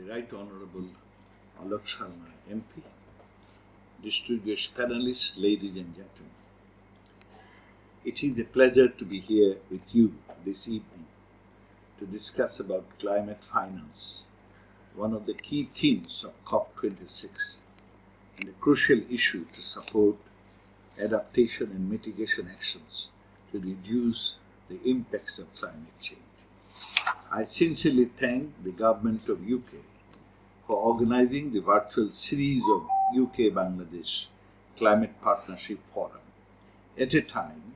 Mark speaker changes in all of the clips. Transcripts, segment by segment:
Speaker 1: the Right Honorable Alok Sharma MP, distinguished panelists, ladies and gentlemen. It is a pleasure to be here with you this evening to discuss about climate finance, one of the key themes of COP26 and a crucial issue to support adaptation and mitigation actions to reduce the impacts of climate change. I sincerely thank the Government of UK for organizing the virtual series of UK-Bangladesh Climate Partnership Forum at a time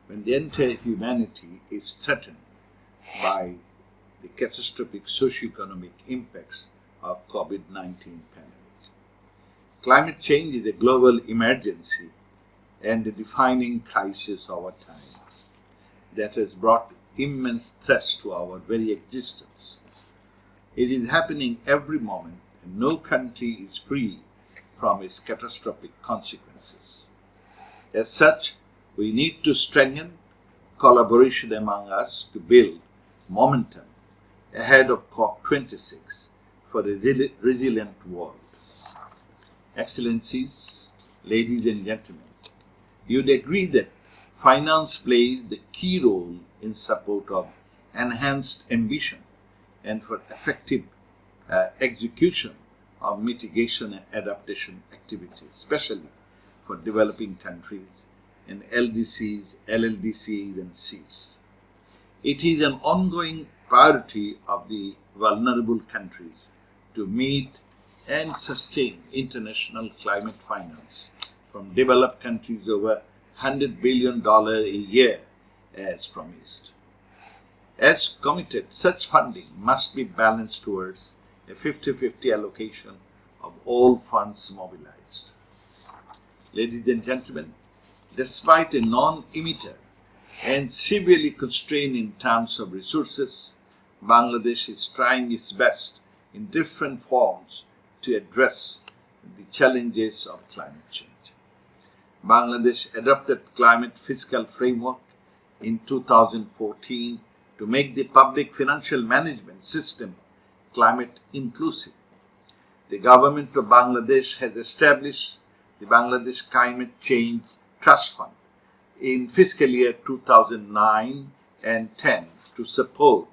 Speaker 1: when the entire humanity is threatened by the catastrophic socio-economic impacts of COVID-19 pandemic. Climate change is a global emergency and a defining crisis of our time that has brought immense threats to our very existence. It is happening every moment, and no country is free from its catastrophic consequences. As such, we need to strengthen collaboration among us to build momentum ahead of COP26 for a resilient world. Excellencies, ladies and gentlemen, you'd agree that finance plays the key role in support of enhanced ambition and for effective execution of mitigation and adaptation activities, especially for developing countries and LDCs, LLDCs and SEEDs. It is an ongoing priority of the vulnerable countries to meet and sustain international climate finance from developed countries over $100 billion a year as promised. As committed, such funding must be balanced towards a 50-50 allocation of all funds mobilized. Ladies and gentlemen, despite a non-emitter and severely constrained in terms of resources, Bangladesh is trying its best in different forms to address the challenges of climate change. Bangladesh adopted climate fiscal framework in 2014 to make the public financial management system climate inclusive. The government of Bangladesh has established the Bangladesh Climate Change Trust Fund in fiscal year 2009 and 10 to support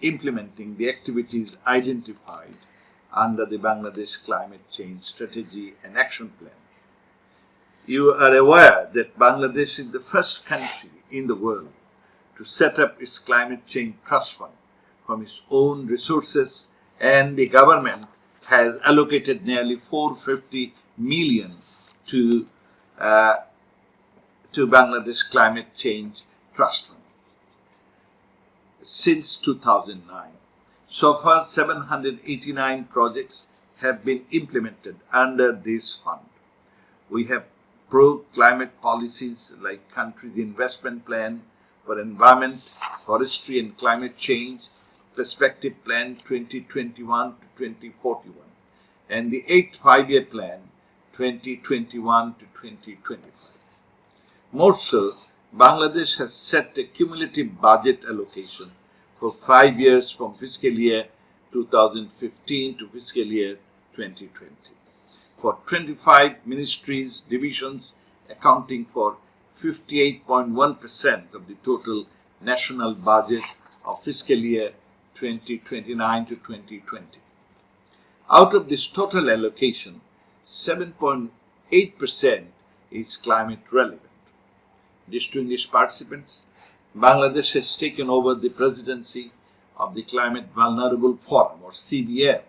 Speaker 1: implementing the activities identified under the Bangladesh Climate Change Strategy and Action Plan. You are aware that Bangladesh is the first country in the world to set up its climate change trust fund from its own resources, and the government has allocated nearly $450 million to Bangladesh Climate Change Trust Fund since 2009. So far, 789 projects have been implemented under this fund. We have pro-climate policies like country's investment plan for environment, forestry and climate change, perspective plan 2021 to 2041, and the 8th five-year plan 2021 to 2025. More so, Bangladesh has set a cumulative budget allocation for 5 years from fiscal year 2015 to fiscal year 2020. For 25 ministries, divisions accounting for 58.1% of the total national budget of fiscal year 2029 to 2020. Out of this total allocation, 7.8% is climate relevant. Distinguished participants, Bangladesh has taken over the presidency of the Climate Vulnerable Forum or CVF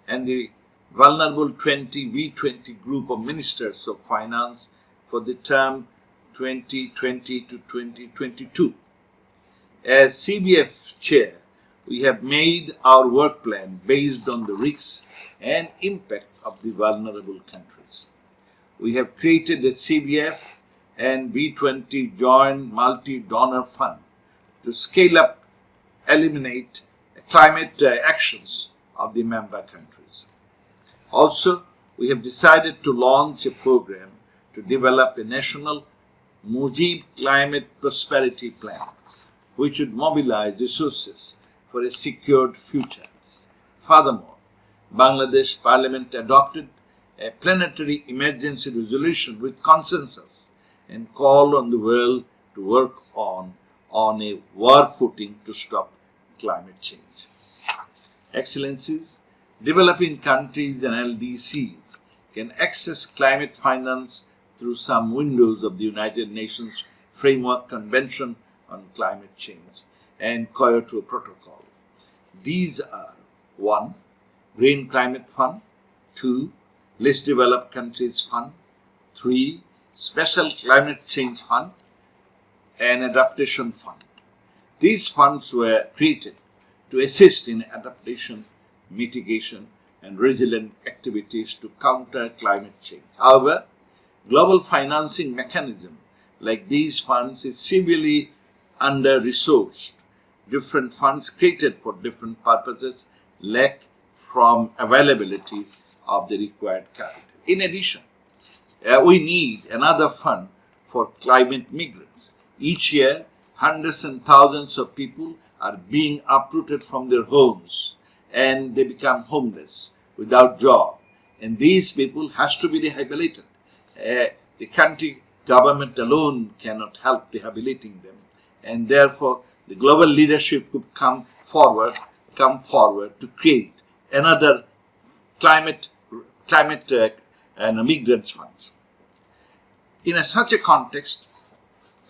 Speaker 1: and the Vulnerable 20 V20 group of ministers of finance for the term 2020 to 2022. As CBF chair, we have made our work plan based on the risks and impact of the vulnerable countries. We have created a CBF and V20 joint multi-donor fund to scale up, eliminate climate actions of the member countries. Also, we have decided to launch a program to develop a national Mujib Climate Prosperity Plan, which would mobilize resources for a secured future. Furthermore, Bangladesh Parliament adopted a planetary emergency resolution with consensus and called on the world to work on a war footing to stop climate change. Excellencies, developing countries and LDCs can access climate finance through some windows of the United Nations Framework Convention on Climate Change and Kyoto Protocol. These are 1. Green Climate Fund, 2. Least Developed Countries Fund, 3. Special Climate Change Fund, and Adaptation Fund. These funds were created to assist in adaptation, mitigation, and resilient activities to counter climate change. However, global financing mechanism like these funds is severely under-resourced. Different funds created for different purposes lack from availability of the required capital. In addition, we need another fund for climate migrants. Each year, hundreds and thousands of people are being uprooted from their homes and they become homeless, without job. And these people has to be rehabilitated. The country government alone cannot help rehabilitating them. And therefore, the global leadership could come forward to create another climate and migrants funds. In such a context,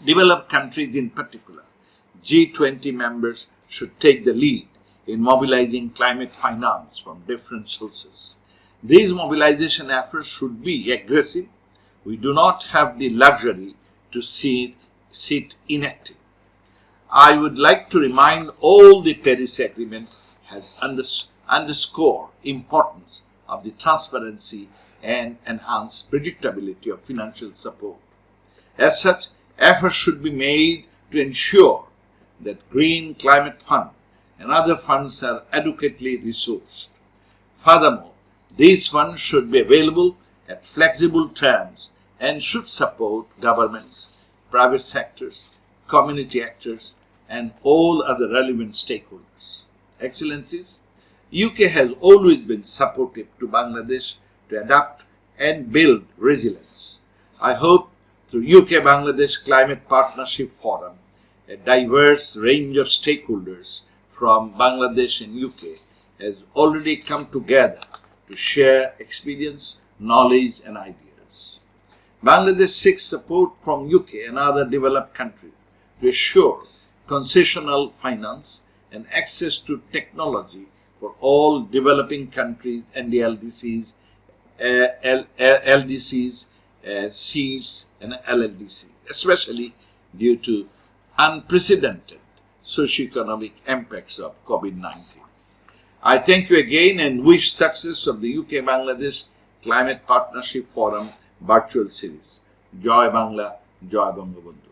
Speaker 1: developed countries in particular, G20 members should take the lead in mobilizing climate finance from different sources. These mobilization efforts should be aggressive. We do not have the luxury to sit inactive. I would like to remind all the Paris Agreement has underscored importance of the transparency and enhanced predictability of financial support. As such, efforts should be made to ensure that Green Climate Fund and other funds are adequately resourced. Furthermore, these funds should be available at flexible terms and should support governments, private sectors, community actors, and all other relevant stakeholders. Excellencies, UK has always been supportive to Bangladesh to adapt and build resilience. I hope through UK-Bangladesh Climate Partnership Forum, a diverse range of stakeholders from Bangladesh and UK has already come together to share experience, knowledge and ideas. Bangladesh seeks support from UK and other developed countries to assure concessional finance and access to technology for all developing countries and the LDCs, Cs and LLDCs, especially due to unprecedented socio-economic impacts of COVID-19. I thank you again and wish success of the UK-Bangladesh Climate Partnership Forum virtual series. Joy Bangla, Joy Bangabandhu.